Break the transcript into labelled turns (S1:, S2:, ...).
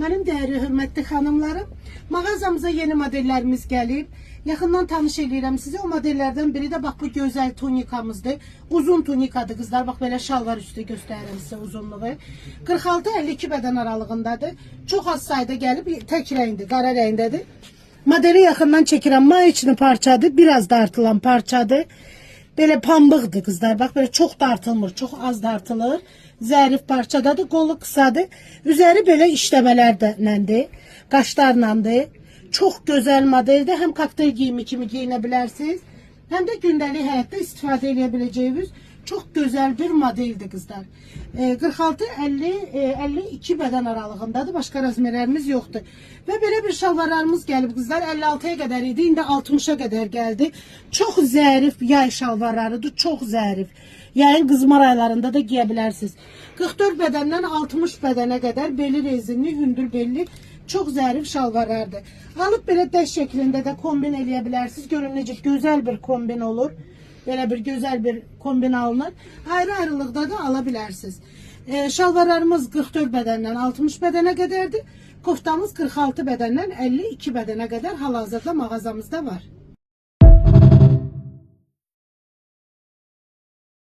S1: Mənim dəyərli hörmətli xanımlarım, mağazamıza yeni modellərimiz gəlib. Yaxından tanış edirəm sizi. O modellərdən biri də bax bu gözəl tunikamızdır. Uzun tunikadır qızlar. Bax belə şalvar üstü göstərirəm sizə uzunluğu. 46-52 bədən aralığındadır. Çox az sayda gəlib, tək rəngdir, qara rəngdədir. Modeli yaxından çəkirəm. Mayeçli parçadır, biraz dartılan parçadır. Belə pambıqdır qızlar. Bax belə çox dartılmır, çox az dartılır. Zərif parçadadır, qolu qısadır. Üzəri belə işləmələrdəndir, qaşlarlandır. Çox gözəl modeldir. Həm kokteyl giyimi kimi giyinə bilərsiniz, həm də gündəlik həyatda istifadə edə biləcəyiniz çox gözəl bir modeldir qızlar. 46-52 bədən aralığındadır. Başqa razmerlərimiz yoxdur. Və belə bir şalvarlarımız gəlib qızlar. 56-ya qədər idi, indi 60-a qədər gəldi. Çox zərif yay şalvarlarıdır, çox zərif. Yayın qızmar aylarında da giyə bilərsiniz. 44 bədəndən 60 bədənə qədər beli rezinli, hündür belli, çox zərif şalvarlardır. Alıb belə dəst şəklində də kombin eləyə bilərsiniz. Görün necə gözəl bir kombin olur. Belə bir gözəl bir kombin alınır. Ayrı-ayrılıqda da ala bilərsiniz. Şalvarlarımız 44 bədəndən 60 bədənə qədərdir. Koftamız 46 bədəndən 52 bədənə qədər hal-hazırda mağazamızda var.